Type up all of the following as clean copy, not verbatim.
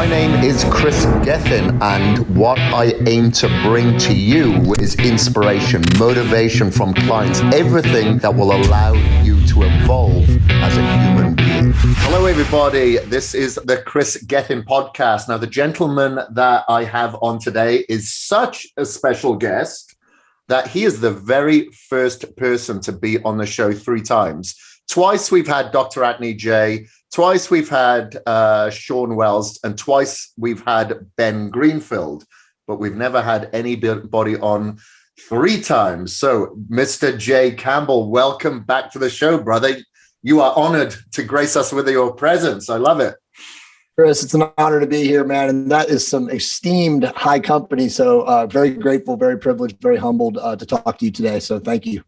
My name is Kris Gethin, and what I aim to bring to you is inspiration, motivation from clients, everything that will allow you to evolve as a human being. Hello, everybody. This is the Kris Gethin podcast. Now, the gentleman that I have on today is such a special guest that he is the very first person to be on the show 3 times. Twice we've had Dr. Anthony J. Twice we've had Sean Wells, and twice we've had Ben Greenfield, but we've never had anybody on 3 times. So, Mr. Jay Campbell, welcome back to the show, brother. You are honored to grace us with your presence. I love it. Kris, it's an honor to be here, man. And that is some esteemed high company. So very grateful, very privileged, very humbled to talk to you today. So thank you.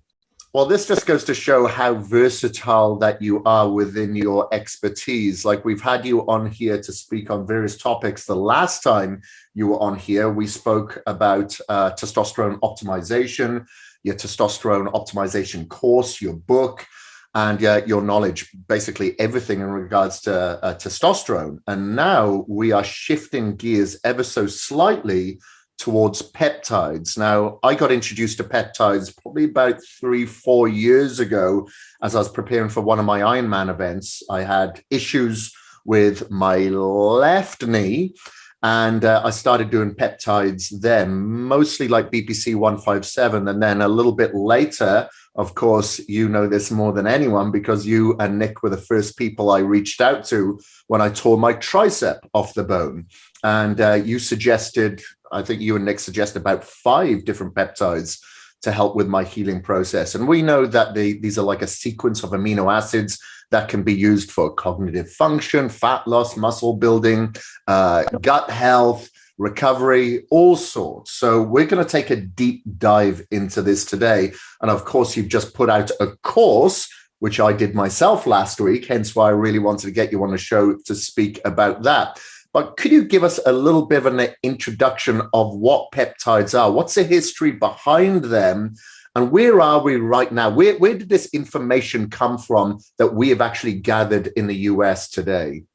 Well, this just goes to show how versatile that you are within your expertise. Like, we've had you on here to speak on various topics. The last time you were on here, we spoke about testosterone optimization, your testosterone optimization course, your book, and your knowledge, basically everything in regards to testosterone. And now we are shifting gears ever so slightly towards peptides. Now, I got introduced to peptides probably about 3-4 years ago as I was preparing for one of my Ironman events. I had issues with my left knee, and I started doing peptides then, mostly like BPC 157. And then a little bit later, of course, you know this more than anyone because you and Nick were the first people I reached out to when I tore my tricep off the bone. And you suggested, I think you and Nick suggested about 5 different peptides to help with my healing process. And we know that these are like a sequence of amino acids that can be used for cognitive function, fat loss, muscle building, gut health, recovery, all sorts. So we're going to take a deep dive into this today. And of course, you've just put out a course, which I did myself last week, hence why I really wanted to get you on the show to speak about that. But could you give us a little bit of an introduction of what peptides are? What's the history behind them? And where are we right now? Where did this information come from that we have actually gathered in the US today?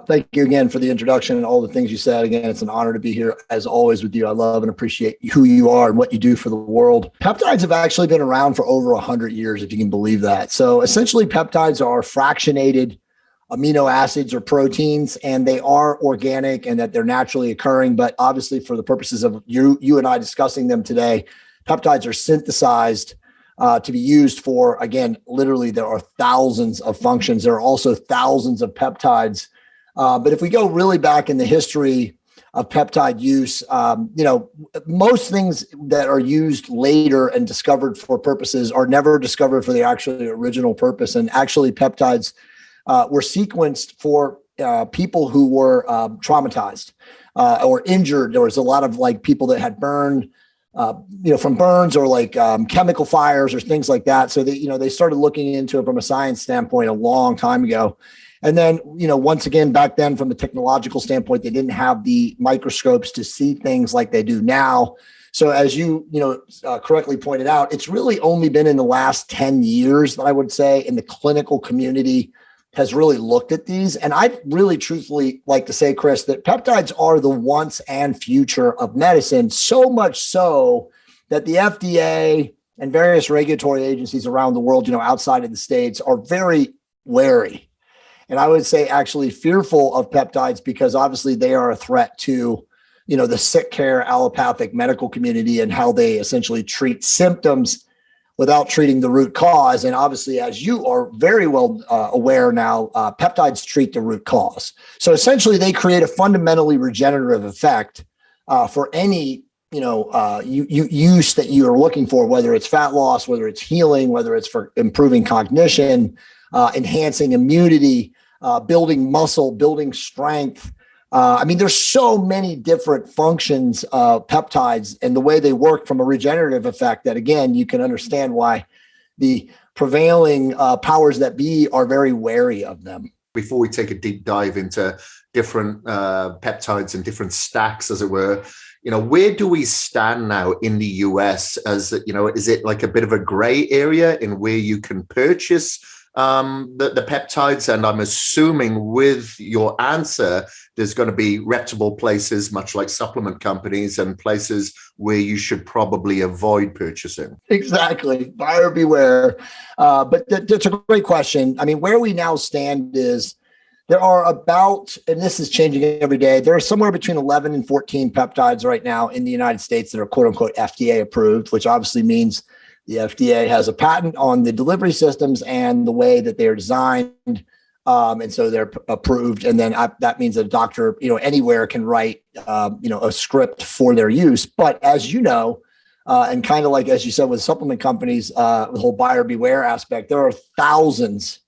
Thank you again for the introduction and all the things you said. Again, it's an honor to be here as always with you. I love and appreciate who you are and what you do for the world. Peptides have actually been around for over 100 years, if you can believe that. So essentially, peptides are fractionated amino acids or proteins, and they are organic and that they're naturally occurring. But obviously, for the purposes of you and I discussing them today, peptides are synthesized to be used for, again, literally, there are thousands of functions. There are also thousands of peptides. But if we go really back in the history of peptide use, most things that are used later and discovered for purposes are never discovered for the actually original purpose. And actually, peptides were sequenced for people who were traumatized or injured. There was a lot of like people that had burned, from burns or like chemical fires or things like that. So they started looking into it from a science standpoint a long time ago. And then, once again, back then from a technological standpoint, they didn't have the microscopes to see things like they do now. So as you correctly pointed out, it's really only been in the last 10 years that I would say in the clinical community has really looked at these. And I really truthfully like to say, Kris, that peptides are the once and future of medicine, so much so that the FDA and various regulatory agencies around the world, outside of the States, are very wary. And I would say actually fearful of peptides because obviously they are a threat to, the sick care allopathic medical community and how they essentially treat symptoms without treating the root cause. And obviously, as you are very well aware now, peptides treat the root cause. So essentially, they create a fundamentally regenerative effect for any use that you are looking for, whether it's fat loss, whether it's healing, whether it's for improving cognition, enhancing immunity, building muscle, building strength. There's so many different functions of peptides and the way they work from a regenerative effect that, again, you can understand why the prevailing powers that be are very wary of them. Before we take a deep dive into different peptides and different stacks, as it were, where do we stand now in the US? As is it like a bit of a gray area in where you can purchase the peptides? And I'm assuming with your answer, there's going to be reputable places, much like supplement companies, and places where you should probably avoid purchasing. Exactly. Buyer beware. But that's a great question. I mean, where we now stand is there are about, and this is changing every day, there are somewhere between 11 and 14 peptides right now in the United States that are quote unquote FDA approved, which obviously means the FDA has a patent on the delivery systems and the way that they're designed. And so they're approved. And then that means that a doctor, anywhere can write, a script for their use. But as you know, and kind of like, as you said, with supplement companies, the whole buyer beware aspect, there are thousands.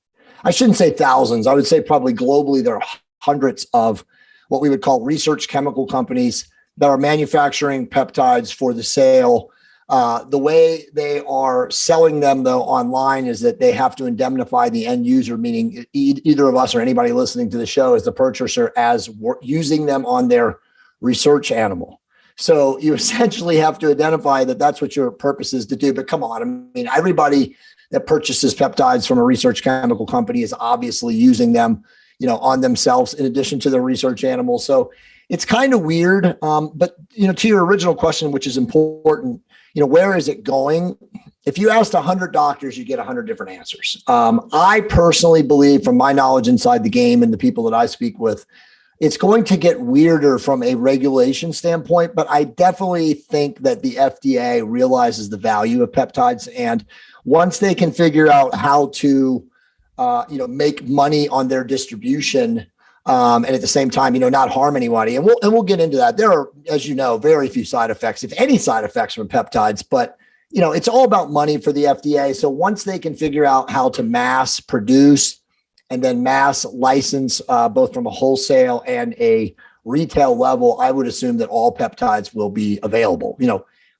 I shouldn't say thousands. I would say probably globally, there are hundreds of what we would call research chemical companies that are manufacturing peptides for the sale. The way they are selling them, though, online is that they have to indemnify the end user, meaning either of us or anybody listening to the show as the purchaser, as using them on their research animal. So you essentially have to identify that that's what your purpose is to do. But come on, I mean, everybody that purchases peptides from a research chemical company is obviously using them, on themselves in addition to their research animals. So it's kind of weird. But, to your original question, which is important, where is it going? If you asked 100 doctors, you get 100 different answers. I personally believe, from my knowledge inside the game and the people that I speak with, it's going to get weirder from a regulation standpoint, but I definitely think that the FDA realizes the value of peptides. And once they can figure out how to, make money on their distribution, and at the same time, not harm anybody. And we'll get into that. There are, as you know, very few side effects, if any side effects from peptides, but it's all about money for the FDA. So once they can figure out how to mass produce and then mass license, both from a wholesale and a retail level, I would assume that all peptides will be available.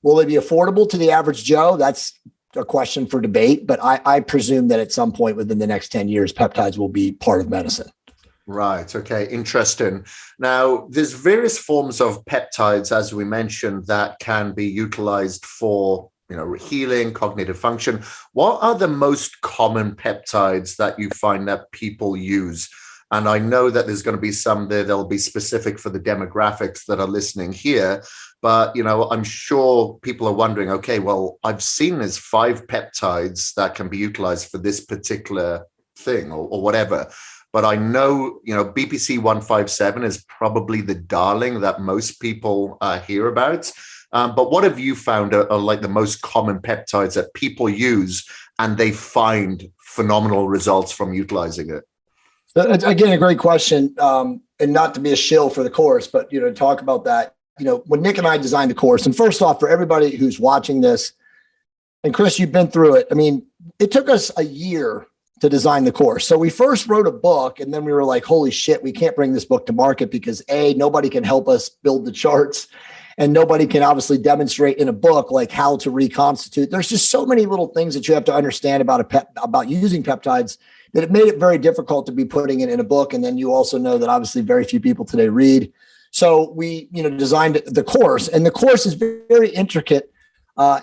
Will they be affordable to the average Joe? That's a question for debate, but I presume that at some point within the next 10 years, peptides will be part of medicine. Right. Okay. Interesting. Now, there's various forms of peptides, as we mentioned, that can be utilized for, healing, cognitive function. What are the most common peptides that you find that people use? And I know that there's going to be some there that'll be specific for the demographics that are listening here. But, I'm sure people are wondering, okay, well, I've seen there's 5 peptides that can be utilized for this particular thing or whatever. But I know, BPC 157 is probably the darling that most people hear about. But what have you found are like the most common peptides that people use and they find phenomenal results from utilizing it? Again, a great question. And not to be a shill for the course, but, to talk about that, when Nick and I designed the course, and first off, for everybody who's watching this, and Kris, you've been through it. I mean, it took us a year to design the course. So we first wrote a book and then we were like, holy shit, we can't bring this book to market because nobody can help us build the charts and nobody can obviously demonstrate in a book like how to reconstitute. There's just so many little things that you have to understand about using peptides that it made it very difficult to be putting it in a book. And then you also know that obviously very few people today read. So we, designed the course, and the course is very intricate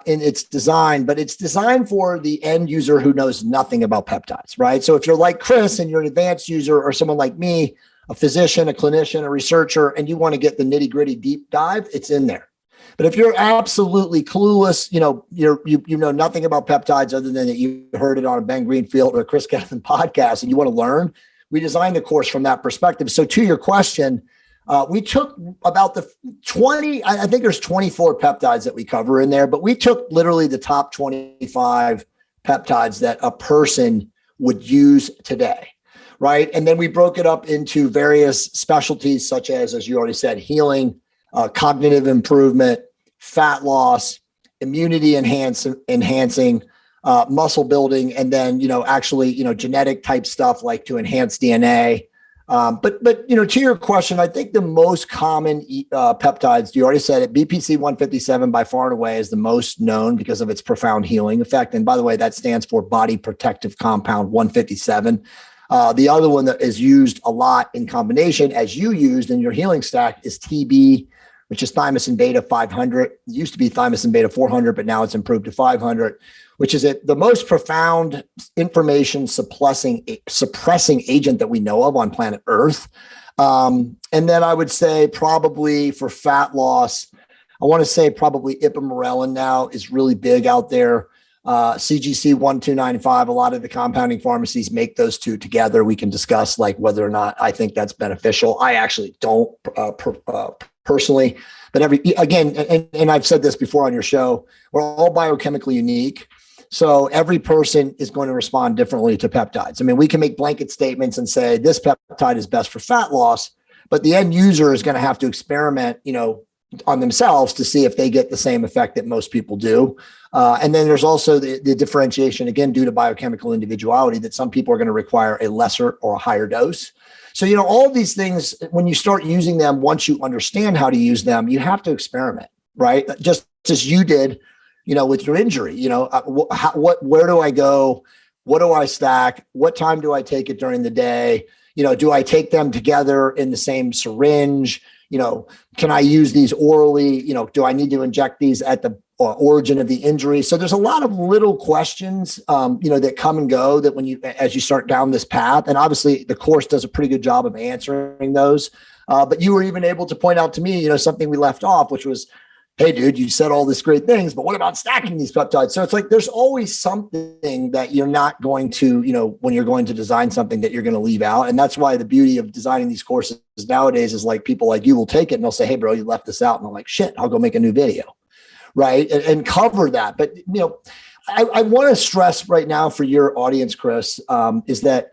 in its design, but it's designed for the end user who knows nothing about peptides, right? So if you're like Kris and you're an advanced user, or someone like me, a physician, a clinician, a researcher, and you want to get the nitty gritty deep dive, it's in there. But if you're absolutely clueless, you know nothing about peptides other than that you heard it on a Ben Greenfield or a Kris Gethin podcast, and you want to learn, we designed the course from that perspective. So to your question, we took about the 20, I think there's 24 peptides that we cover in there, but we took literally the top 25 peptides that a person would use today, right? And then we broke it up into various specialties, such as you already said, healing, cognitive improvement, fat loss, immunity enhancing, muscle building, and then, genetic type stuff like to enhance DNA. But to your question, I think the most common peptides, you already said it, BPC 157 by far and away is the most known because of its profound healing effect. And by the way, that stands for body protective compound 157. The other one that is used a lot in combination, as you used in your healing stack, is TB which is thymosin beta 500. It used to be thymosin beta 400, but now it's improved to 500, which is the most profound information suppressing agent that we know of on planet Earth. And then I would say probably for fat loss, I want to say probably ipamorelin now is really big out there. CGC 1295, a lot of the compounding pharmacies make those two together. We can discuss like whether or not I think that's beneficial. I actually don't personally, but and I've said this before on your show, we're all biochemically unique. So every person is going to respond differently to peptides. I mean, we can make blanket statements and say this peptide is best for fat loss, but the end user is going to have to experiment, on themselves to see if they get the same effect that most people do. And then there's also the differentiation, again, due to biochemical individuality, that some people are going to require a lesser or a higher dose. So, all of these things, when you start using them, once you understand how to use them, you have to experiment, right? Just as you did, with your injury, where do I go? What do I stack? What time do I take it during the day? Do I take them together in the same syringe? Can I use these orally? Do I need to inject these at the origin of the injury? So there's a lot of little questions, that come and go that as you start down this path, and obviously the course does a pretty good job of answering those. But you were even able to point out to me, something we left off, which was, hey, dude, you said all these great things, but what about stacking these peptides? So it's like there's always something that you're not going to, when you're going to design something that you're going to leave out. And that's why the beauty of designing these courses nowadays is like people like you will take it and they'll say, hey, bro, you left this out. And I'm like, shit, I'll go make a new video. Right. And cover that. But, I want to stress right now for your audience, Kris, is that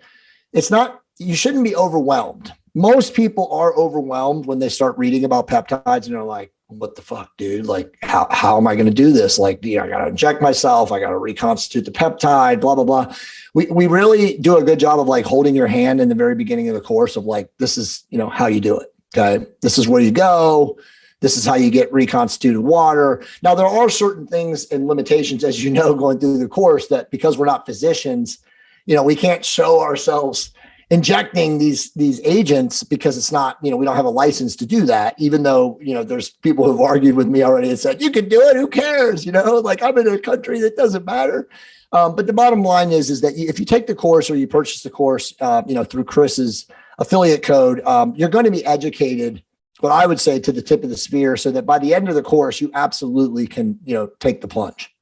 you shouldn't be overwhelmed. Most people are overwhelmed when they start reading about peptides and they're like, what the fuck, dude? Like, how am I going to do this? Like, I got to inject myself. I got to reconstitute the peptide, blah, blah, blah. We really do a good job of like holding your hand in the very beginning of the course of like, this is, how you do it. Okay. This is where you go. This is how you get reconstituted water. Now, there are certain things and limitations, as going through the course, that because we're not physicians, we can't show ourselves injecting these agents because it's not, we don't have a license to do that, even though, there's people who've argued with me already and said, you can do it. Who cares? Like I'm in a country that doesn't matter. But the bottom line is that if you take the course or you purchase the course, through Kris's affiliate code, you're going to be educated, what I would say, to the tip of the spear, so that by the end of the course, you absolutely can, take the plunge,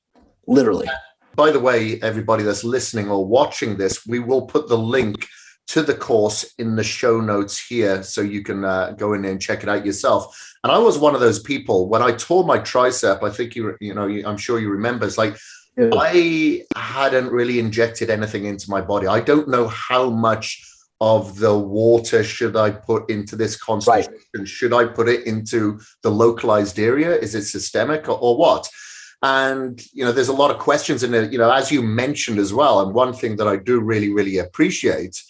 literally. By the way, everybody that's listening or watching this, we will put the link to the course in the show notes here, so you can go in and check it out yourself. And I was one of those people when I tore my tricep. I think I'm sure you remember. It's like I hadn't really injected anything into my body. I don't know how much of the water should I put into this concentration. Right. Should I put it into the localized area? Is it systemic or what? And, there's a lot of questions in it, as you mentioned as well. And one thing that I do really, really appreciate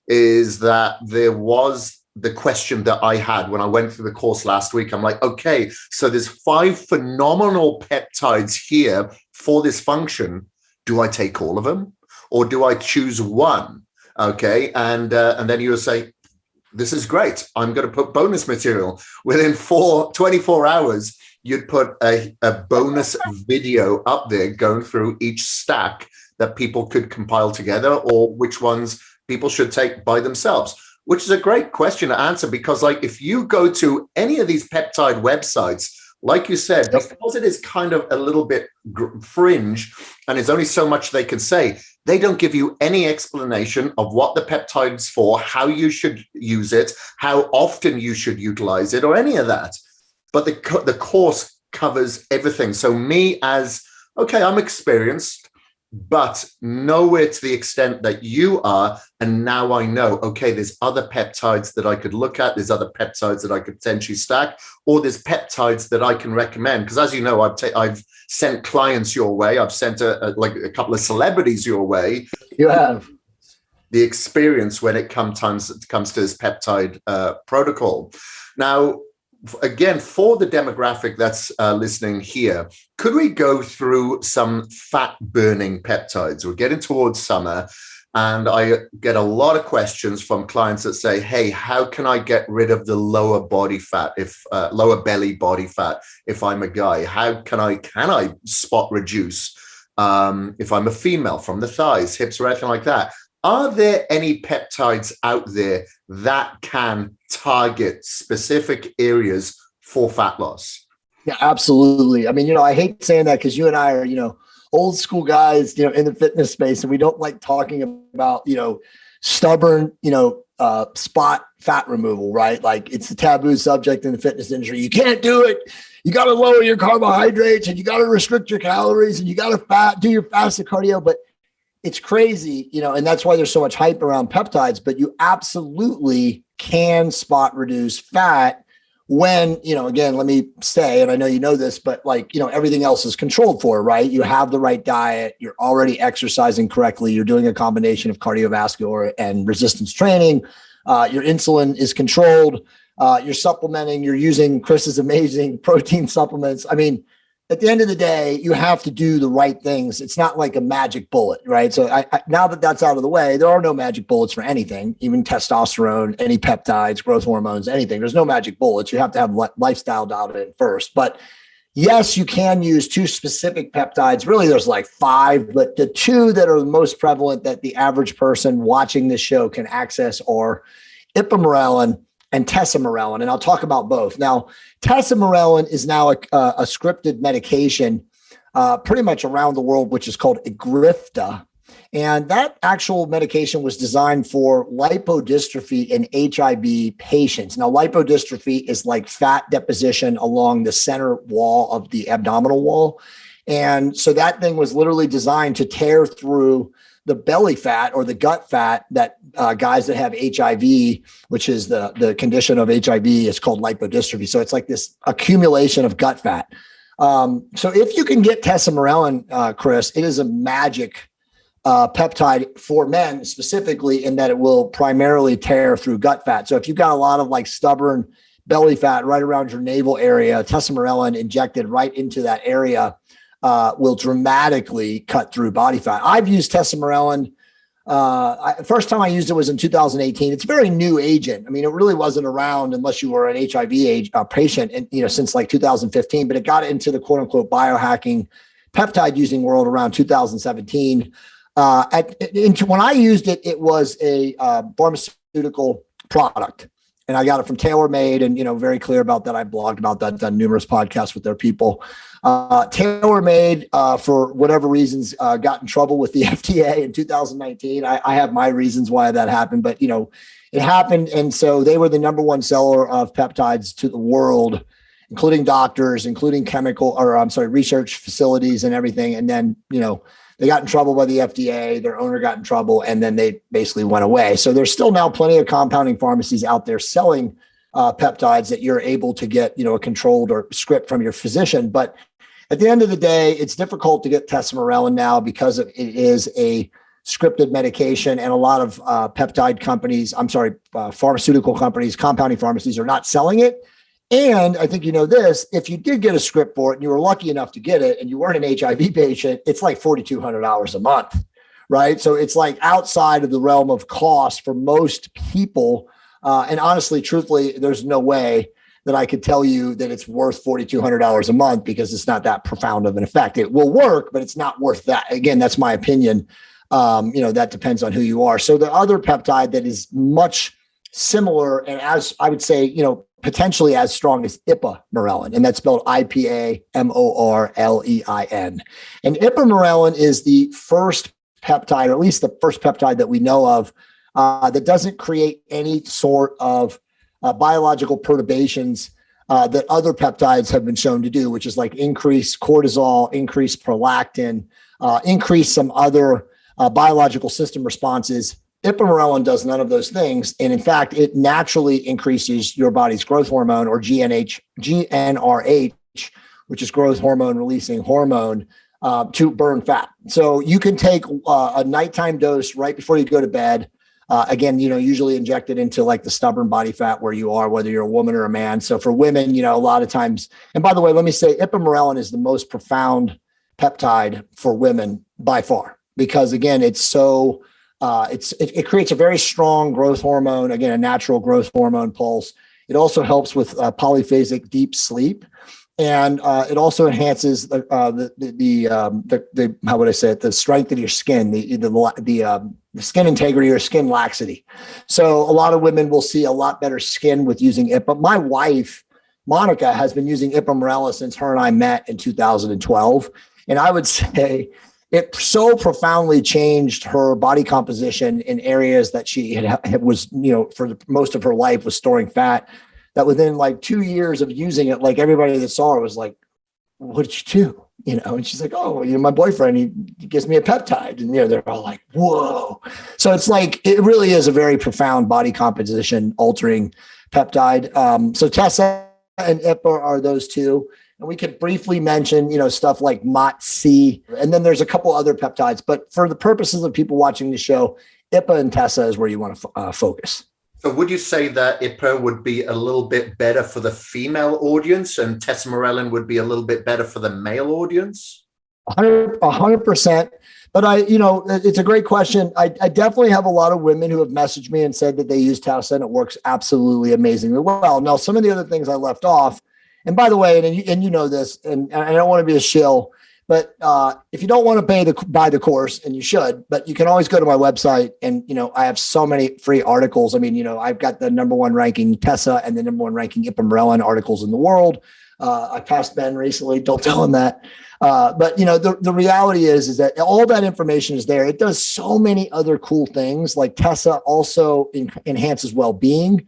is that there was the question that I had when I went through the course last week. I'm like, okay, so there's 5 phenomenal peptides here for this function. Do I take all of them or do I choose one? Okay. And then you'll say, this is great. I'm going to put bonus material. Within 24 hours, you'd put a bonus video up there going through each stack that people could compile together, or which ones people should take by themselves, which is a great question to answer, because like if you go to any of these peptide websites, like you said, because it is kind of a little bit fringe and there's only so much they can say, they don't give you any explanation of what the peptide's for, how you should use it, how often you should utilize it, or any of that. But the course covers everything. So me as, okay, I'm experienced, but nowhere to the extent that you are. And now I know, okay, there's other peptides that I could look at. There's other peptides that I could potentially stack, or there's peptides that I can recommend. Because as you know, I've sent clients your way. I've sent a couple of celebrities your way. You have. The experience when it comes to this peptide protocol. Now, again, for the demographic that's listening here, could we go through some fat burning peptides? We're getting towards summer. And I get a lot of questions from clients that say, hey, how can I get rid of the lower body fat, lower belly body fat, if I'm a guy? How can I spot reduce if I'm a female, from the thighs, hips, or anything like that? Are there any peptides out there that can target specific areas for fat loss? Yeah, absolutely. I mean, I hate saying that because you and I are, old school guys, in the fitness space, and we don't like talking about, stubborn, spot fat removal, right? Like it's a taboo subject in the fitness industry. You can't do it. You got to lower your carbohydrates and you got to restrict your calories and you got to do your fasted cardio. But it's crazy, and that's why there's so much hype around peptides, but you absolutely can spot reduce fat when, again, let me say, and I know you know this, but everything else is controlled for, right? You have the right diet, you're already exercising correctly, you're doing a combination of cardiovascular and resistance training, your insulin is controlled, you're supplementing, you're using Kris's amazing protein supplements. I mean, at the end of the day, you have to do the right things. It's not like a magic bullet, right? So now that that's out of the way, there are no magic bullets for anything, even testosterone, any peptides, growth hormones, anything. There's no magic bullets. You have to have lifestyle dialed in first. But yes, you can use two specific peptides. Really, there's like 5, but the 2 that are the most prevalent that the average person watching this show can access are ipamorelin and tesamorelin, and I'll talk about both. Now, tesamorelin is now a scripted medication pretty much around the world, which is called Egrifta. And that actual medication was designed for lipodystrophy in HIV patients. Now, lipodystrophy is like fat deposition along the center wall of the abdominal wall. And so that thing was literally designed to tear through the belly fat or the gut fat that guys that have HIV, which is the condition of HIV, is called lipodystrophy. So it's like this accumulation of gut fat. So if you can get tesamorelin, Kris, it is a magic peptide for men specifically in that it will primarily tear through gut fat. So if you've got a lot of like stubborn belly fat right around your navel area, tesamorelin injected right into that area will dramatically cut through body fat. I've used tesamorelin. First time I used it was in 2018. It's a very new agent. I mean, it really wasn't around unless you were an HIV patient, and since like 2015. But it got into the quote unquote biohacking peptide using world around 2017. When I used it, it was a pharmaceutical product. And I got it from TaylorMade, and, very clear about that. I blogged about that, done numerous podcasts with their people. TaylorMade, for whatever reasons, got in trouble with the FDA in 2019. I have my reasons why that happened, but, it happened. And so they were the number one seller of peptides to the world, including doctors, including research facilities and everything. And then, they got in trouble by the FDA, their owner got in trouble, and then they basically went away. So there's still now plenty of compounding pharmacies out there selling peptides that you're able to get, a controlled or script from your physician. But at the end of the day, it's difficult to get tesamorelin now because it is a scripted medication, and a lot of pharmaceutical companies, compounding pharmacies are not selling it. And I think this, if you did get a script for it and you were lucky enough to get it and you weren't an HIV patient, it's like $4,200 a month, right? So it's like outside of the realm of cost for most people. And honestly, truthfully, there's no way that I could tell you that it's worth $4,200 a month because it's not that profound of an effect. It will work, but it's not worth that. Again, that's my opinion. That depends on who you are. So the other peptide that is much similar, and as I would say, potentially as strong as ipamorelin, and that's spelled IPAMORLEIN. And ipamorelin is the first peptide, or at least the first peptide that we know of, that doesn't create any sort of biological perturbations that other peptides have been shown to do, which is like increase cortisol, increase prolactin, increase some other biological system responses. Ipamorelin does none of those things. And in fact, it naturally increases your body's growth hormone, or GnRH, which is growth hormone releasing hormone, to burn fat. So you can take a nighttime dose right before you go to bed. Again, usually injected into like the stubborn body fat where you are, whether you're a woman or a man. So for women, a lot of times, and by the way, let me say ipamorelin is the most profound peptide for women by far, because again, it's so It creates a very strong growth hormone, again, a natural growth hormone pulse. It also helps with polyphasic deep sleep. And it also enhances the how would I say it, the strength of your skin, the skin integrity or skin laxity. So a lot of women will see a lot better skin with using IPA. My wife, Monica, has been using IPA Morella since her and I met in 2012. And I would say it so profoundly changed her body composition in areas that she was, for most of her life was storing fat, that within like 2 years of using it, like everybody that saw her was like, what did you do? And she's like, oh, my boyfriend, he gives me a peptide. And they're all like, whoa. So it's like, it really is a very profound body composition altering peptide. So Tessa and IPA are those two. And we could briefly mention, stuff like MOTS-C. And then there's a couple other peptides. But for the purposes of people watching the show, IPA and Tessa is where you want to focus. So would you say that IPA would be a little bit better for the female audience and tesamorelin would be a little bit better for the male audience? 100%. But it's a great question. I definitely have a lot of women who have messaged me and said that they use Tessa and it works absolutely amazingly well. Now, some of the other things I left off, and by the way, and you know this, and I don't want to be a shill, but if you don't want to buy the course, and you should, but you can always go to my website and, I have so many free articles. I mean, I've got the #1 ranking Tessa and the #1 ranking Ipamorelin articles in the world. I passed Ben recently. Don't tell him that. But the reality is that all that information is there. It does so many other cool things. Like Tessa also enhances well-being.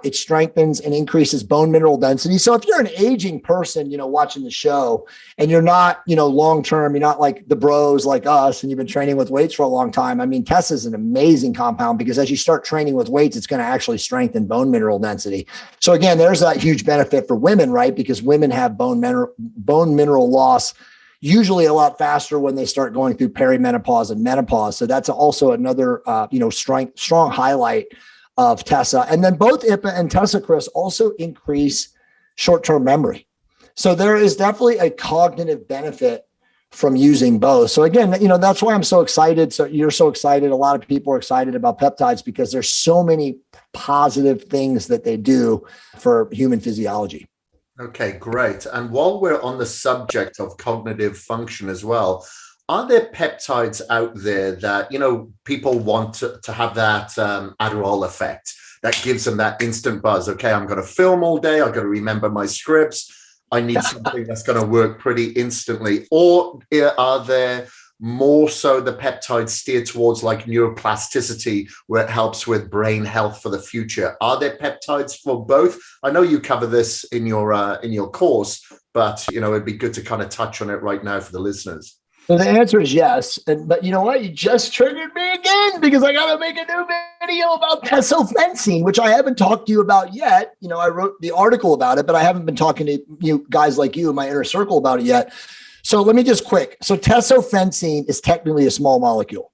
It strengthens and increases bone mineral density. So if you're an aging person, watching the show and you're not, long-term, you're not like the bros like us and you've been training with weights for a long time. I mean, Tessa is an amazing compound because as you start training with weights, it's going to actually strengthen bone mineral density. So again, there's that huge benefit for women, right? Because women have bone mineral loss usually a lot faster when they start going through perimenopause and menopause. So that's also another, strong highlight of Tessa. And then both IPA and Tessa, Kris, also increase short-term memory. So there is definitely a cognitive benefit from using both. So again, that's why I'm so excited. So you're so excited. A lot of people are excited about peptides because there's so many positive things that they do for human physiology. Okay, great. And while we're on the subject of cognitive function as well, are there peptides out there that, people want to have that Adderall effect that gives them that instant buzz? Okay, I'm going to film all day. I've got to remember my scripts. I need something that's going to work pretty instantly. Or are there more so the peptides steered towards like neuroplasticity where it helps with brain health for the future? Are there peptides for both? I know you cover this in your course, but, it'd be good to kind of touch on it right now for the listeners. So the answer is yes. But you know what? You just triggered me again because I got to make a new video about tesofensine, which I haven't talked to you about yet. I wrote the article about it, but I haven't been talking to you guys like you in my inner circle about it yet. So let me just quick. So tesofensine is technically a small molecule,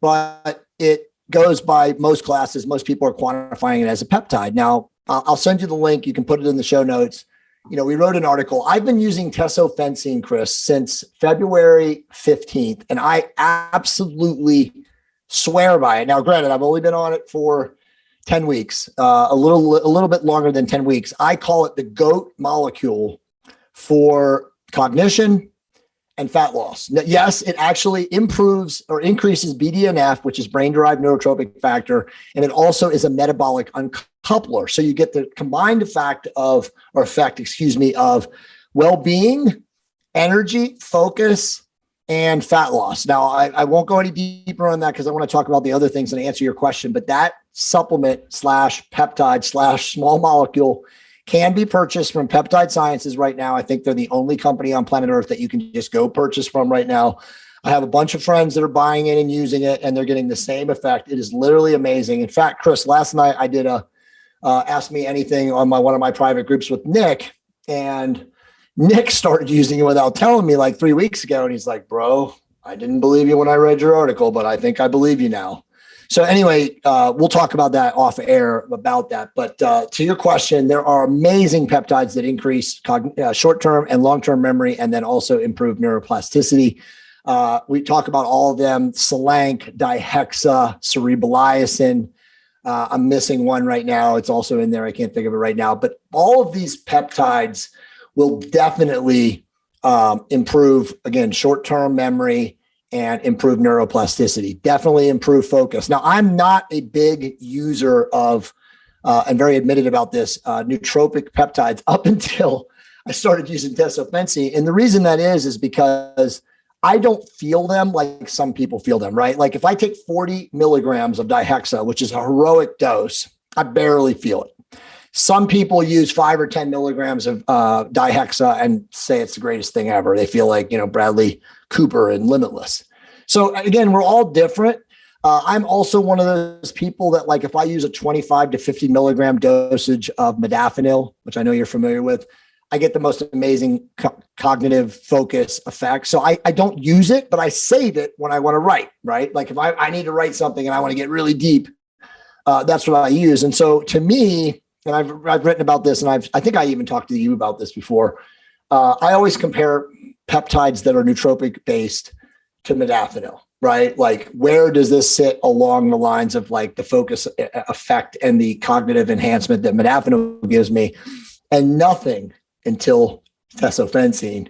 but it goes by most classes. Most people are quantifying it as a peptide. Now, I'll send you the link. You can put it in the show notes. We wrote an article. I've been using tesofensine, Kris, since February 15th, and I absolutely swear by it. Now, granted, I've only been on it for 10 weeks, a little bit longer than 10 weeks. I call it the GOAT molecule for cognition and fat loss. Now, yes, it actually improves or increases BDNF, which is brain-derived neurotrophic factor, and it also is a metabolic uncoupler. So you get the combined effect of well-being, energy, focus, and fat loss. Now, I won't go any deeper on that because I want to talk about the other things and answer your question, but that supplement / peptide / small molecule can be purchased from Peptide Sciences right now. I think they're the only company on planet Earth that you can just go purchase from right now. I have a bunch of friends that are buying it and using it, and they're getting the same effect. It is literally amazing. In fact, Kris, last night I did a Ask Me Anything on one of my private groups with Nick, and Nick started using it without telling me like 3 weeks ago. And he's like, bro, I didn't believe you when I read your article, but I think I believe you now. So anyway, we'll talk about that off air about that. But to your question, there are amazing peptides that increase short-term and long-term memory and then also improve neuroplasticity. We talk about all of them: Selank, Dihexa, Cerebroliacin. I'm missing one right now. It's also in there. I can't think of it right now. But all of these peptides will definitely improve, again, short-term memory and improve neuroplasticity, definitely improve focus. Now, I'm not a big user of, and very admitted about this, nootropic peptides up until I started using tesofensine. And the reason that is because I don't feel them like some people feel them, right? Like if I take 40 milligrams of Dihexa, which is a heroic dose, I barely feel it. Some people use 5 or 10 milligrams of Dihexa and say it's the greatest thing ever. They feel like, Bradley Cooper and Limitless. So again, we're all different. I'm also one of those people that, like, if I use a 25 to 50 milligram dosage of modafinil, which I know you're familiar with, I get the most amazing cognitive focus effect. So I don't use it, but I save it when I want to write, right? Like if I need to write something and I want to get really deep, that's what I use. And so to me, and I've written about this, and I think I even talked to you about this before. I always compare peptides that are nootropic based to modafinil, right? Like, where does this sit along the lines of like the focus effect and the cognitive enhancement that modafinil gives me? And nothing until tesofensine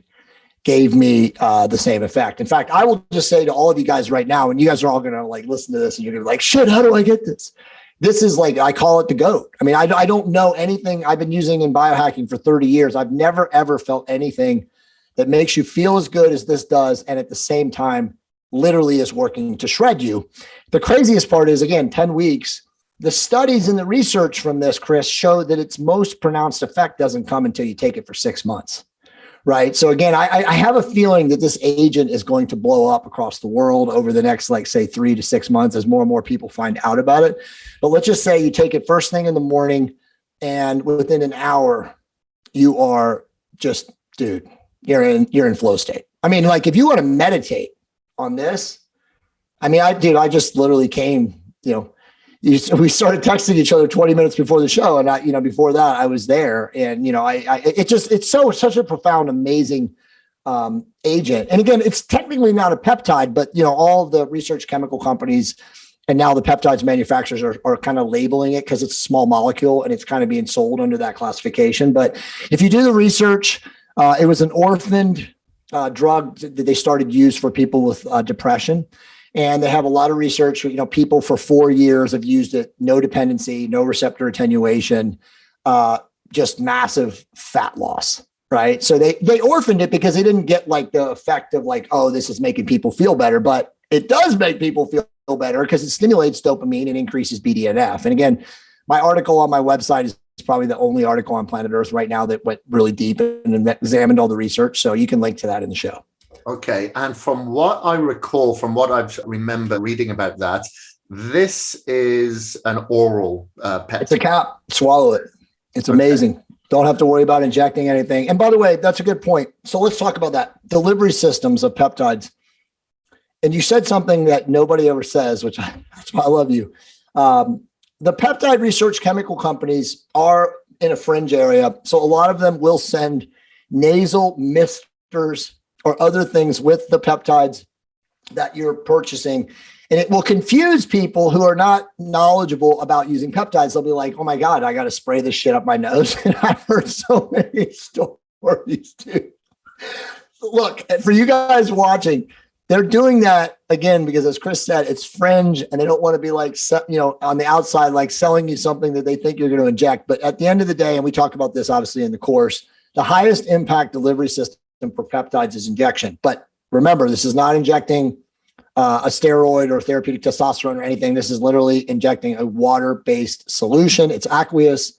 gave me the same effect. In fact, I will just say to all of you guys right now, and you guys are all going to like listen to this and you're going to be like, shit, how do I get this? This is like, I call it the GOAT. I mean, I don't know anything I've been using in biohacking for 30 years. I've never, ever felt anything that makes you feel as good as this does. And at the same time, literally is working to shred you. The craziest part is, again, 10 weeks. The studies and the research from this, Kris, show that its most pronounced effect doesn't come until you take it for 6 months, right? So again, I have a feeling that this agent is going to blow up across the world over the next, like, say, 3 to 6 months as more and more people find out about it. But let's just say you take it first thing in the morning, and within an hour, you are just, dude, you're in flow state. I mean, like, if you want to meditate on this, I mean, I just literally came, we started texting each other 20 minutes before the show. And before that I was there, and, it's such a profound, amazing agent. And again, it's technically not a peptide, but all the research chemical companies and now the peptides manufacturers are kind of labeling it because it's a small molecule and it's kind of being sold under that classification. But if you do the research, it was an orphaned drug that they started use for people with depression. And they have a lot of research, people for 4 years have used it, no dependency, no receptor attenuation, just massive fat loss, right? So they orphaned it because they didn't get like the effect of like, oh, this is making people feel better, but it does make people feel better because it stimulates dopamine and increases BDNF. And again, my article on my website is probably the only article on planet Earth right now that went really deep and examined all the research. So you can link to that in the show. Okay. And from what I recall, from what I remember reading about that, this is an oral peptide. It's a cap. Swallow it. It's amazing. Okay. Don't have to worry about injecting anything. And by the way, that's a good point. So let's talk about that. Delivery systems of peptides. And you said something that nobody ever says, that's why I love you. The peptide research chemical companies are in a fringe area. So a lot of them will send nasal misters or other things with the peptides that you're purchasing. And it will confuse people who are not knowledgeable about using peptides. They'll be like, oh my God, I got to spray this shit up my nose. And I've heard so many stories too. Look, for you guys watching, they're doing that again, because as Kris said, it's fringe and they don't want to be like, on the outside, like selling you something that they think you're going to inject. But at the end of the day, and we talk about this obviously in the course, the highest impact delivery system for peptides is injection. But remember, this is not injecting a steroid or therapeutic testosterone or anything. This is literally injecting a water-based solution. It's aqueous.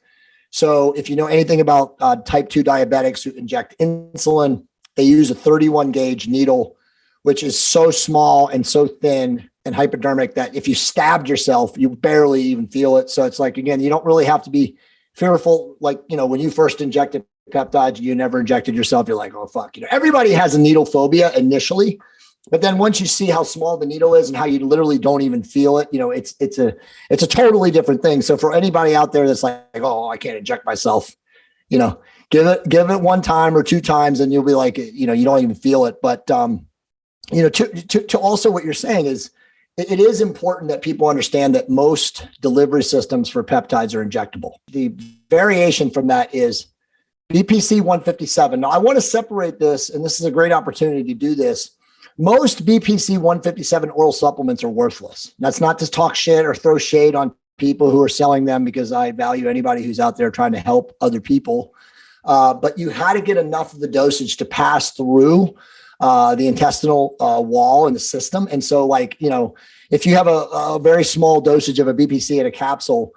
So if you know anything about type 2 diabetics who inject insulin, they use a 31 gauge needle, which is so small and so thin and hypodermic that if you stabbed yourself, you barely even feel it. So it's like, again, you don't really have to be fearful. Like, when you first injected peptides, you never injected yourself, you're like, oh, fuck. Everybody has a needle phobia initially, but then once you see how small the needle is and how you literally don't even feel it, it's a totally different thing. So for anybody out there that's like, oh, I can't inject myself, give it one time or 2 times and you'll be like, you don't even feel it. But to also what you're saying is it is important that people understand that most delivery systems for peptides are injectable. The variation from that is BPC 157. Now, I want to separate this, and this is a great opportunity to do this. Most BPC 157 oral supplements are worthless. That's not to talk shit or throw shade on people who are selling them, because I value anybody who's out there trying to help other people. But you had to get enough of the dosage to pass through the intestinal wall in the system. And so, if you have a very small dosage of a BPC in a capsule,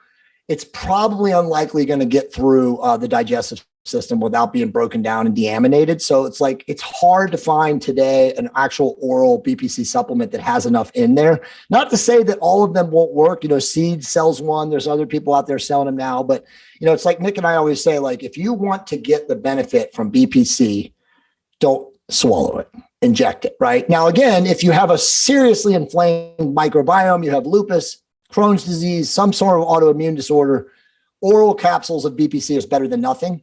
it's probably unlikely going to get through the digestive system without being broken down and deaminated. So it's hard to find today an actual oral BPC supplement that has enough in there. Not to say that all of them won't work. Seed sells one. There's other people out there selling them now. But, it's like Nick and I always say, if you want to get the benefit from BPC, don't swallow it, inject it, right? Now, again, if you have a seriously inflamed microbiome, you have lupus, Crohn's disease, some sort of autoimmune disorder, oral capsules of BPC is better than nothing,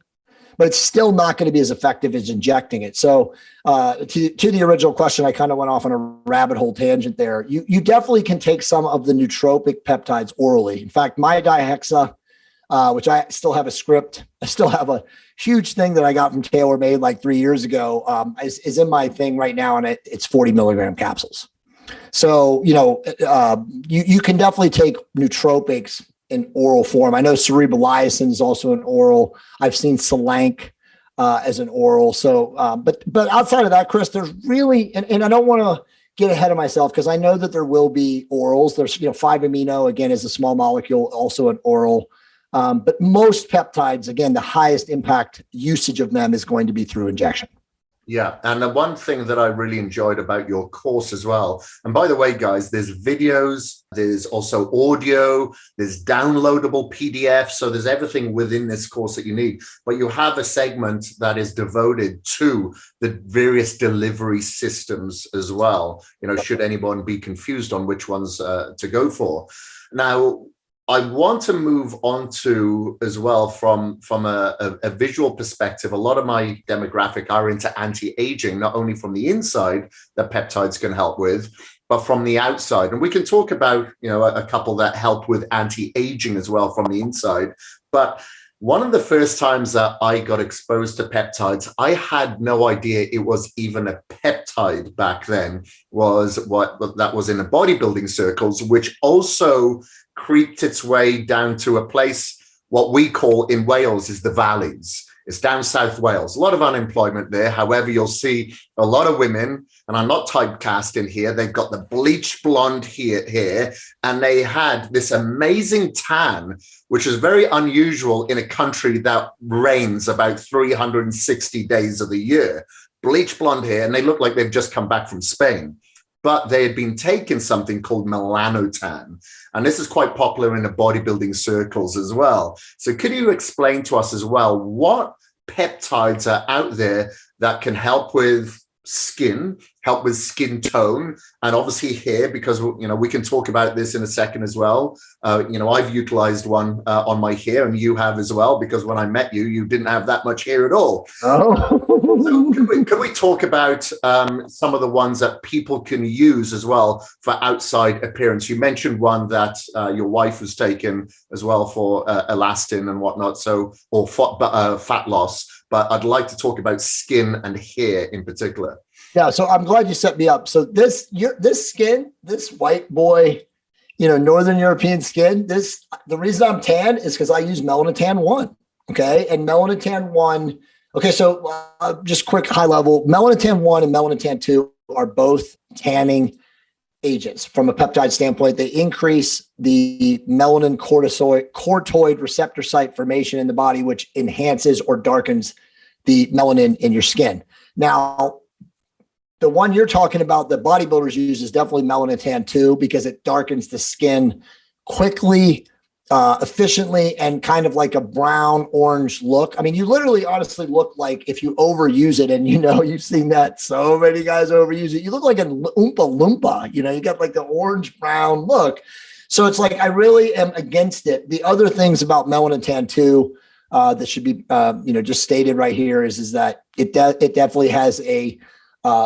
but it's still not going to be as effective as injecting it. So to the original question, I kind of went off on a rabbit hole tangent there. You definitely can take some of the nootropic peptides orally. In fact, my Dihexa, which I still have a script, I still have a huge thing that I got from TaylorMade like 3 years ago, is in my thing right now, and it's 40 milligram capsules. So, you can definitely take nootropics in oral form. I know cerebral lysin is also an oral. I've seen Selank as an oral. So, but outside of that, Kris, there's really, and I don't want to get ahead of myself because I know that there will be orals. There's, 5-amino, again, is a small molecule, also an oral. But most peptides, again, the highest impact usage of them is going to be through injection. Yeah. And the one thing that I really enjoyed about your course as well, and by the way, guys, there's videos, there's also audio, there's downloadable PDFs. So there's everything within this course that you need. But you have a segment that is devoted to the various delivery systems as well, should anyone be confused on which ones to go for. Now, I want to move on to as well from a visual perspective. A lot of my demographic are into anti-aging, not only from the inside that peptides can help with, but from the outside. And we can talk about, a couple that help with anti-aging as well from the inside. But one of the first times that I got exposed to peptides, I had no idea it was even a peptide back then, was what that was in the bodybuilding circles, which also creeped its way down to a place, what we call in Wales is the valleys. It's down South Wales. A lot of unemployment there. However, you'll see a lot of women, and I'm not typecast in here, they've got the bleach blonde hair, and they had this amazing tan, which is very unusual in a country that rains about 360 days of the year. Bleach blonde hair, and they look like they've just come back from Spain. But they had been taking something called melanotan. And this is quite popular in the bodybuilding circles as well. So could you explain to us as well what peptides are out there that can help with skin, help with skin tone, and obviously hair, because we can talk about this in a second as well. I've utilized one on my hair, and you have as well, because when I met you, you didn't have that much hair at all. Oh. So could we talk about some of the ones that people can use as well for outside appearance? You mentioned one that your wife was taking as well for elastin and whatnot, or fat loss. But I'd like to talk about skin and hair in particular. Yeah, so I'm glad you set me up. So this skin, this white boy, Northern European skin, the reason I'm tan is because I use Melanotan 1. Okay, and Melanotan 1. Okay, so just quick high level, Melanotan 1 and Melanotan 2 are both tanning agents from a peptide standpoint. They increase the melanin corticoid receptor site formation in the body, which enhances or darkens the melanin in your skin. Now, the one you're talking about that bodybuilders use is definitely Melanotan 2 because it darkens the skin quickly, efficiently, and kind of like a brown orange look. I mean, you literally honestly look like, if you overuse it, and you've seen that, so many guys overuse it, you look like an Oompa Loompa, you got like the orange brown look. So it's like, I really am against it. The other things about Melanotan 2 that should be, just stated right here is that it definitely has a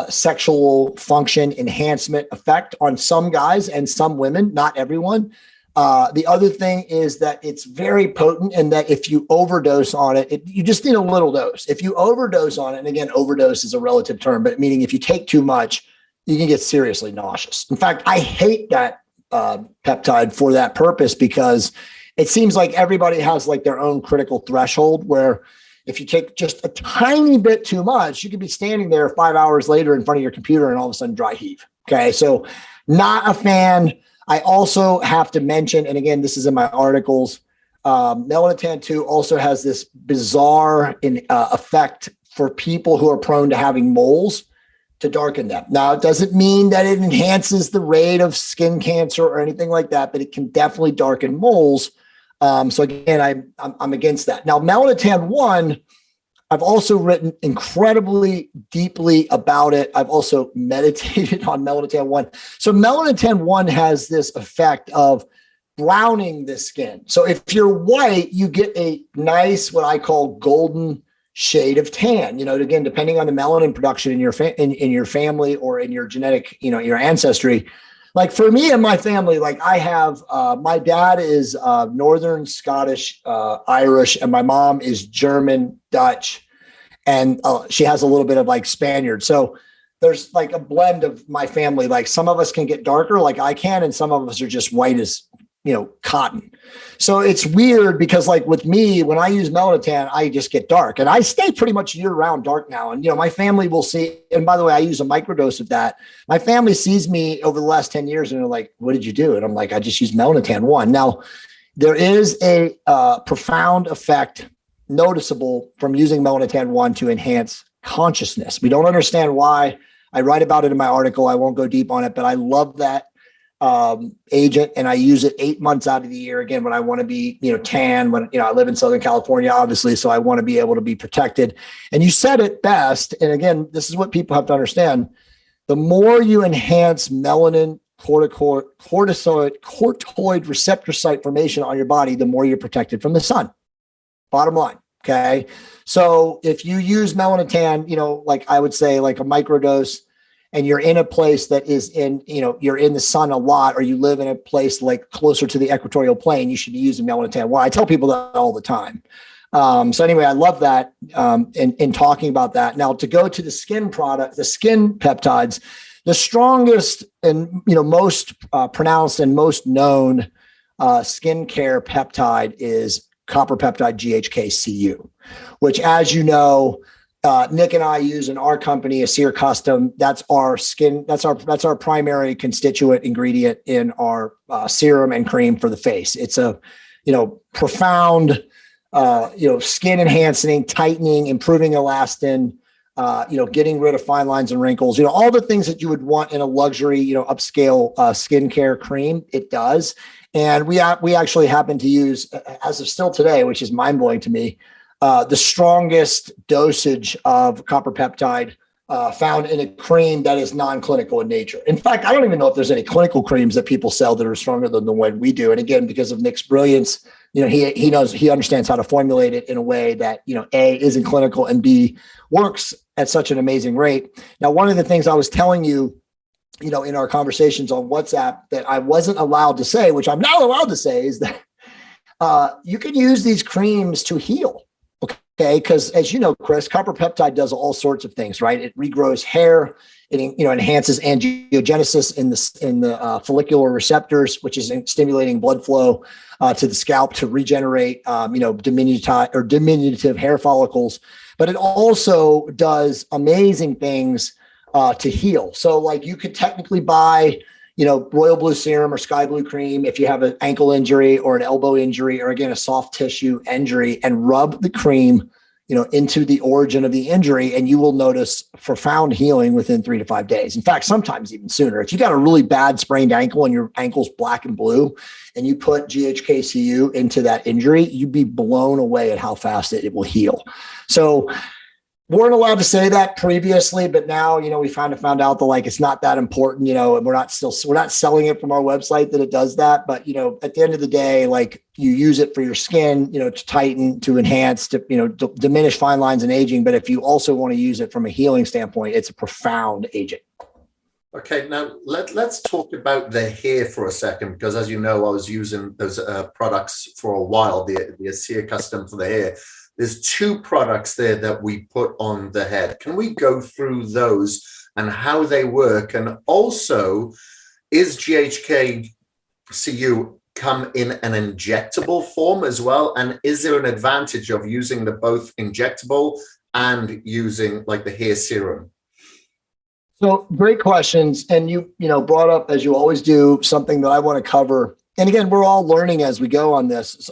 sexual function enhancement effect on some guys and some women, not everyone. The other thing is that it's very potent, and that if you overdose on it, you just need a little dose. If you overdose on it, and again, overdose is a relative term, but meaning if you take too much, you can get seriously nauseous. In fact, I hate that peptide for that purpose, because it seems like everybody has like their own critical threshold where if you take just a tiny bit too much, you could be standing there 5 hours later in front of your computer and all of a sudden dry heave. Okay. So not a fan. I also have to mention, and again, this is in my articles, melanotan 2 also has this bizarre effect for people who are prone to having moles, to darken them. Now, it doesn't mean that it enhances the rate of skin cancer or anything like that, but it can definitely darken moles. So again, I'm against that. Now, melanotan 1, I've also written incredibly deeply about it. I've also meditated on melanotan 1. So melanotan 1 has this effect of browning the skin. So if you're white, you get a nice, what I call golden shade of tan, again, depending on the melanin production in your in your family or in your genetic, your ancestry. Like for me and my family, like I have, my dad is Northern Scottish, Irish, and my mom is German, Dutch, and she has a little bit of like Spaniard. So there's like a blend of my family. Like some of us can get darker like I can, and some of us are just white as, cotton. So it's weird because like with me, when I use melanotan, I just get dark, and I stay pretty much year round dark now. And, my family will see, and by the way, I use a microdose of that. My family sees me over the last 10 years and they're like, what did you do? And I'm like, I just used melanotan 1. Now there is a profound effect noticeable from using melanotan 1 to enhance consciousness. We don't understand why. I write about it in my article. I won't go deep on it, but I love that agent, and I use it 8 months out of the year. Again, when I want to be, tan, when, I live in Southern California, obviously, so I want to be able to be protected. And you said it best. And again, this is what people have to understand. The more you enhance melanin corticoid receptor site formation on your body, the more you're protected from the sun. Bottom line. Okay. So if you use melanotan, like I would say like a microdose, and you're in a place that is in, you're in the sun a lot, or you live in a place like closer to the equatorial plane, you should be using melanotan. Well, I tell people that all the time. So anyway, I love that in talking about that. Now to go to the skin product, the skin peptides, the strongest and, most pronounced and most known skincare peptide is copper peptide GHK-Cu, which, as you know, Nick and I use in our company, Asir Custom. That's our skin. That's our primary constituent ingredient in our serum and cream for the face. It's a, profound, skin enhancing, tightening, improving elastin, getting rid of fine lines and wrinkles, all the things that you would want in a luxury, upscale skincare cream. It does. And we actually happen to use, as of still today, which is mind blowing to me, the strongest dosage of copper peptide found in a cream that is non-clinical in nature. In fact, I don't even know if there's any clinical creams that people sell that are stronger than the one we do. And again, because of Nick's brilliance, he understands how to formulate it in a way that, A, isn't clinical, and B, works at such an amazing rate. Now, one of the things I was telling you, in our conversations on WhatsApp that I wasn't allowed to say, which I'm now allowed to say, is that you can use these creams to heal. Okay, because as you know, Kris, copper peptide does all sorts of things, right? It regrows hair. It enhances angiogenesis in the follicular receptors, which is stimulating blood flow to the scalp to regenerate, diminutive hair follicles. But it also does amazing things to heal. So, like, you could technically buy, royal blue serum or sky blue cream if you have an ankle injury or an elbow injury, or again, a soft tissue injury, and rub the cream, into the origin of the injury, and you will notice profound healing within 3 to 5 days. In fact, sometimes even sooner. If you got a really bad sprained ankle and your ankle's black and blue, and you put GHK-Cu into that injury, you'd be blown away at how fast it will heal. So weren't allowed to say that previously, but now, we found out that like, it's not that important, and we're not selling it from our website that it does that. But, at the end of the day, like you use it for your skin, to tighten, to enhance, to, diminish fine lines and aging. But if you also want to use it from a healing standpoint, it's a profound agent. Okay, now let's talk about the hair for a second, because as you know, I was using those products for a while, the Acia Custom for the hair. There's 2 products there that we put on the head. Can we go through those and how they work? And also, is GHK-Cu come in an injectable form as well? And is there an advantage of using the both injectable and using like the hair serum? So great questions. And you brought up, as you always do, something that I want to cover. And again, we're all learning as we go on this.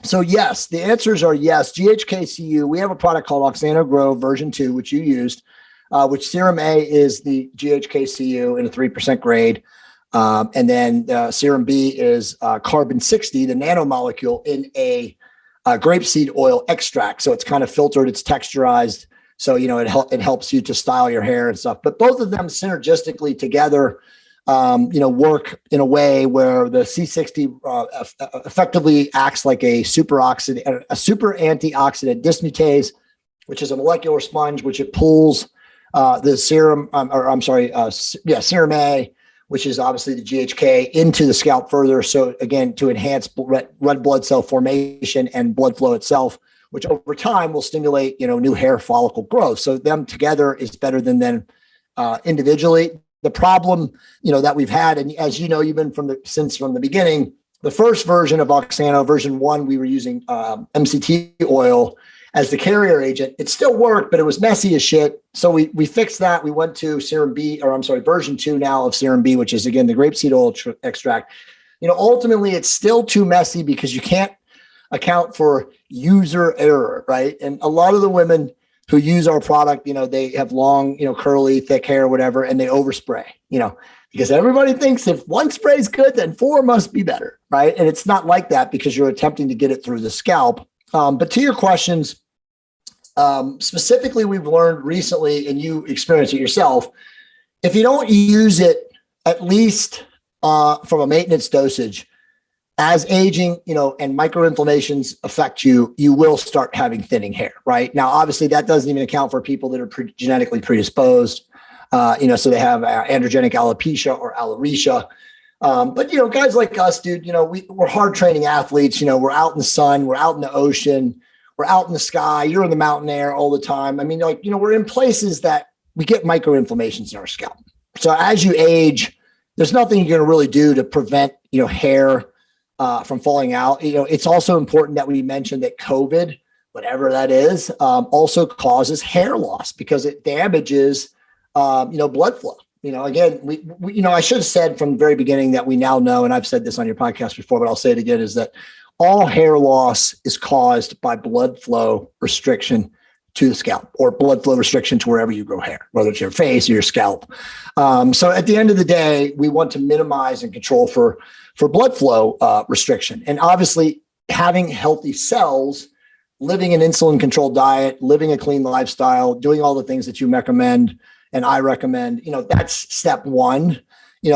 So yes, the answers are yes. GHK-Cu, we have a product called Oxano Grow version 2, which you used, which serum A is the GHK-Cu in a 3% grade. And then serum B is carbon 60, the nanomolecule in a grapeseed oil extract. So it's kind of filtered, it's texturized. So, it helps you to style your hair and stuff, but both of them synergistically together, work in a way where the C60 effectively acts like a super antioxidant dismutase, which is a molecular sponge, which it pulls the serum, serum A, which is obviously the GHK, into the scalp further. So again, to enhance red blood cell formation and blood flow itself, which over time will stimulate, new hair follicle growth. So them together is better than them individually. The problem, that we've had, and as you know, you've been from the beginning, the first version of Oxano, version 1, we were using MCT oil as the carrier agent. It still worked, but it was messy as shit. So we fixed that. We went to version 2 now of serum B, which is again the grapeseed oil extract. Ultimately, it's still too messy because you can't account for user error, right? And a lot of the women who use our product, they have long, curly, thick hair, whatever, and they overspray, because everybody thinks if 1 spray is good, then 4 must be better, right? And it's not like that because you're attempting to get it through the scalp. But to your questions, specifically, we've learned recently, and you experience it yourself, if you don't use it, at least from a maintenance dosage, as aging, and microinflammations affect you, you will start having thinning hair, right? Now, obviously, that doesn't even account for people that are genetically predisposed, so they have androgenic alopecia or alopecia. But, guys like us, dude, we're hard training athletes, we're out in the sun, we're out in the ocean, we're out in the sky, you're in the mountain air all the time. I mean, we're in places that we get microinflammations in our scalp. So as you age, there's nothing you're going to really do to prevent, hair from falling out. It's also important that we mention that COVID, whatever that is, also causes hair loss because it damages, blood flow. Again, we I should have said from the very beginning that we now know, and I've said this on your podcast before, but I'll say it again, is that all hair loss is caused by blood flow restriction to the scalp or blood flow restriction to wherever you grow hair, whether it's your face or your scalp. So at the end of the day, we want to minimize and control for blood flow restriction. And obviously having healthy cells, living an insulin controlled diet, living a clean lifestyle, doing all the things that you recommend and I recommend, that's step 1.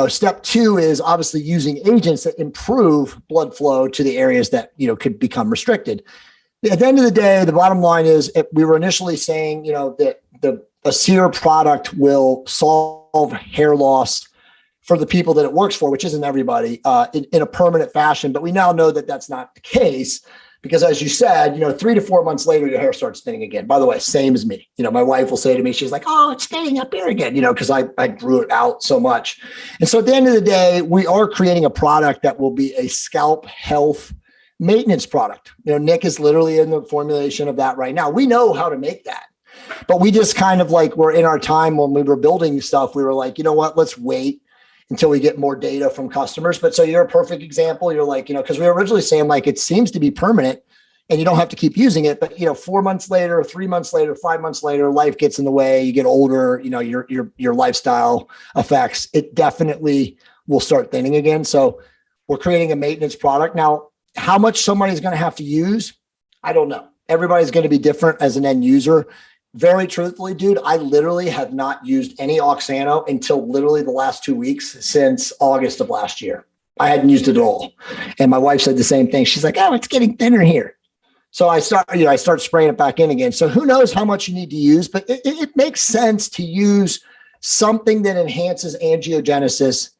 Step 2 is obviously using agents that improve blood flow to the areas that, could become restricted. At the end of the day, the bottom line is we were initially saying, that the Acia product will solve hair loss for the people that it works for, which isn't everybody, in a permanent fashion. But we now know that that's not the case because, as you said, 3 to 4 months later, your hair starts thinning again. By the way, same as me. My wife will say to me, she's like, "Oh, it's thinning up here again," because I grew it out so much. And so at the end of the day, we are creating a product that will be a scalp health maintenance product. Nick is literally in the formulation of that right now. We know how to make that, but we just kind of we're in our time when we were building stuff. We were like, you know what, let's wait until we get more data from customers. But so you're a perfect example. You're like, because we were originally saying it seems to be permanent and you don't have to keep using it. But, 4 months later, 3 months later, 5 months later, life gets in the way, you get older, your lifestyle effects, it definitely will start thinning again. So we're creating a maintenance product. Now, how much somebody's going to have to use, I don't know. Everybody's going to be different as an end user. Very truthfully, dude, I literally have not used any Oxano until literally the last 2 weeks since August of last year. I hadn't used it at all. And my wife said the same thing. She's like, oh, it's getting thinner here. So I start spraying it back in again. So who knows how much you need to use, but it makes sense to use something that enhances angiogenesis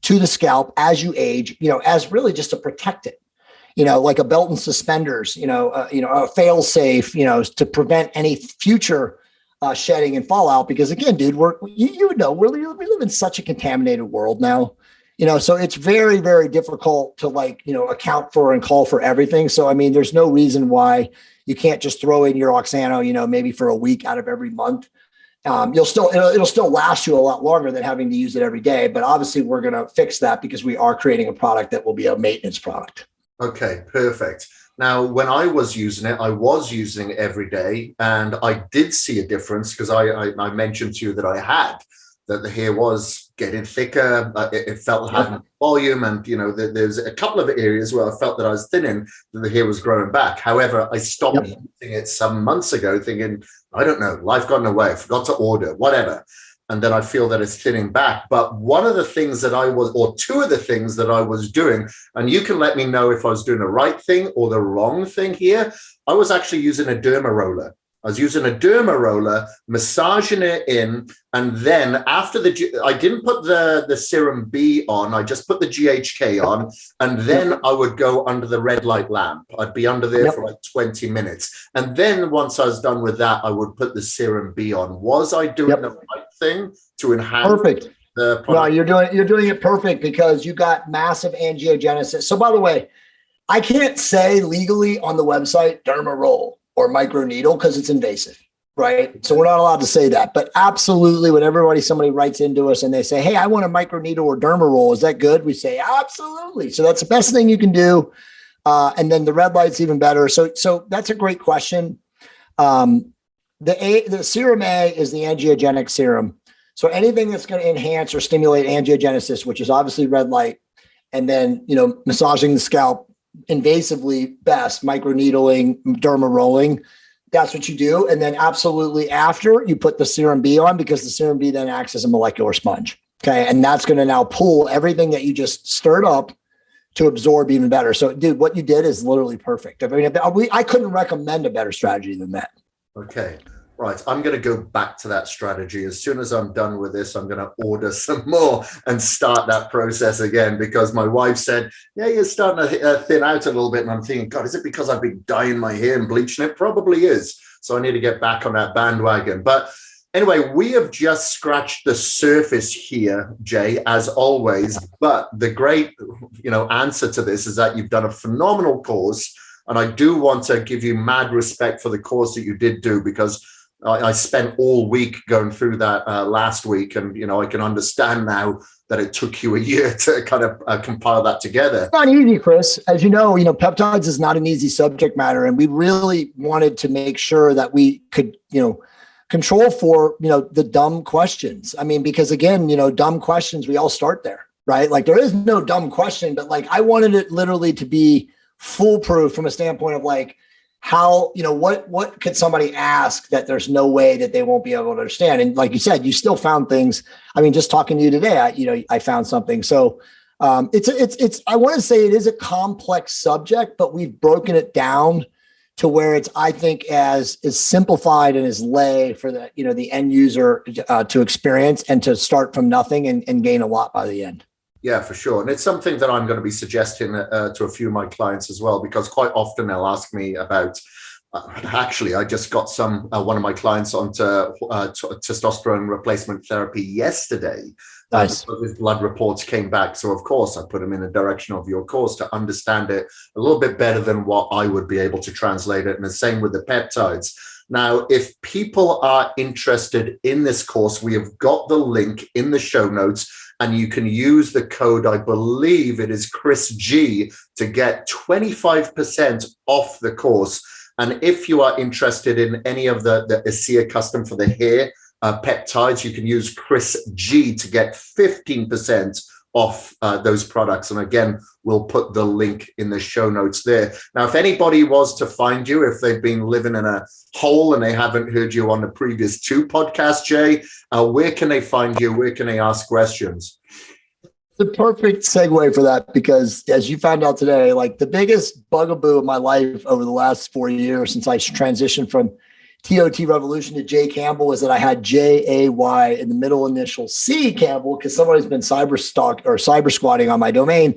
to the scalp as you age, as really just to protect it, like a belt and suspenders, a fail safe, to prevent any future shedding and fallout. Because again, dude, we live in such a contaminated world now. So it's very, very difficult to account for and call for everything. So, I mean, there's no reason why you can't just throw in your Oxano, maybe for a week out of every month. It'll still last you a lot longer than having to use it every day. But obviously we're going to fix that because we are creating a product that will be a maintenance product. Okay, perfect. Now, when I was using it every day, and I did see a difference because I mentioned to you that the hair was getting thicker. It felt having volume, and there's a couple of areas where I felt that I was thinning, that the hair was growing back. However, I stopped using it some months ago, thinking, I don't know, life got in the way, I forgot to order, whatever. And then I feel that it's thinning back. But two of the things that I was doing, and you can let me know if I was doing the right thing or the wrong thing here. I was actually using a derma roller. I was using a derma roller, massaging it in, and then after I didn't put the serum B on, I just put the GHK on, and then I would go under the red light lamp. I'd be under there for like 20 minutes. And then once I was done with that, I would put the serum B on. Was I doing the right thing to enhance the product? No, you're doing it perfect because you got massive angiogenesis. So by the way, I can't say legally on the website derma roll or microneedle because it's invasive, right? So we're not allowed to say that. But absolutely, when somebody writes into us and they say, hey, I want a microneedle or derma roll, is that good? We say, absolutely. So that's the best thing you can do. And then the red light's even better. So that's a great question. The serum A is the angiogenic serum. So anything that's going to enhance or stimulate angiogenesis, which is obviously red light, and then, massaging the scalp invasively best, microneedling, derma rolling, that's what you do. And then absolutely after, you put the serum B on, because the serum B then acts as a molecular sponge. Okay. And that's going to now pull everything that you just stirred up to absorb even better. So dude, what you did is literally perfect. I mean, I couldn't recommend a better strategy than that. Okay. Right, I'm going to go back to that strategy. As soon as I'm done with this, I'm going to order some more and start that process again, because my wife said, yeah, you're starting to thin out a little bit. And I'm thinking, God, is it because I've been dyeing my hair and bleaching it? Probably is. So I need to get back on that bandwagon. But anyway, we have just scratched the surface here, Jay, as always. But the great, answer to this is that you've done a phenomenal course. And I do want to give you mad respect for the course that you did do, because I spent all week going through that last week, and I can understand now that it took you a year to kind of compile that together. It's not easy, Kris. As you know, peptides is not an easy subject matter, and we really wanted to make sure that we could, control for the dumb questions. I mean, because again, dumb questions, we all start there, right? Like there is no dumb question, but I wanted it literally to be foolproof from a standpoint of how, what could somebody ask that there's no way that they won't be able to understand? And like you said, you still found things. I mean, just talking to you today, I found something. So it's, I want to say it is a complex subject, but we've broken it down to where it's, I think, as simplified and as lay for the, the end user to experience and to start from nothing and gain a lot by the end. Yeah, for sure. And it's something that I'm going to be suggesting to a few of my clients as well, because quite often they'll ask me about, actually, I just got one of my clients onto testosterone replacement therapy yesterday. Nice. His blood reports came back. So, of course, I put him in the direction of your course to understand it a little bit better than what I would be able to translate it. And the same with the peptides. Now, if people are interested in this course, we have got the link in the show notes, and you can use the code, I believe it is Kris G, to get 25% off the course. And if you are interested in any of the ASEA custom for the hair peptides, you can use Kris G to get 15% off those products. And again, we'll put the link in the show notes there. Now, if anybody was to find you, if they've been living in a hole and they haven't heard you on the previous 2 podcasts, Jay, where can they find you? Where can they ask questions? The perfect segue for that, because as you found out today, like the biggest bugaboo of my life over the last 4 years since I transitioned from TOT Revolution to J Campbell is that I had JAY in the middle initial C Campbell because somebody's been cyber squatting on my domain.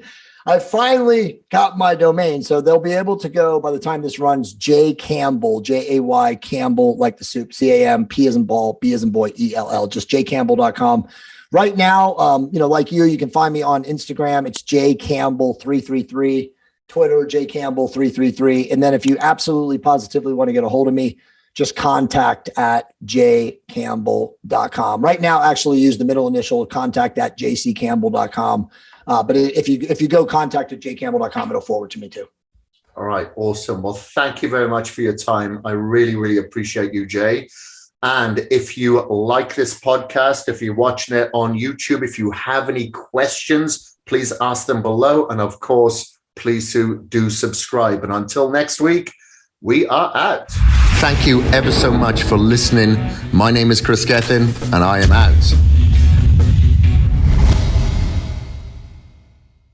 I finally got my domain. So they'll be able to go, by the time this runs, J Campbell, JAY Campbell, like the soup, CAMP as in ball, B as in boy, ELL, just jcampbell.com. Right now, like you can find me on Instagram. It's jcampbell333, Twitter, jcampbell333. And then if you absolutely positively want to get a hold of me, just contact at jcampbell.com. Right now, actually use the middle initial, contact at jccampbell.com. But if you go contact at jcampbell.com, it'll forward to me too. All right. Awesome. Well, thank you very much for your time. I really, really appreciate you, Jay. And if you like this podcast, if you're watching it on YouTube, if you have any questions, please ask them below. And of course, please do subscribe. And until next week, we are out. Thank you ever so much for listening. My name is Kris Gethin, and I am out.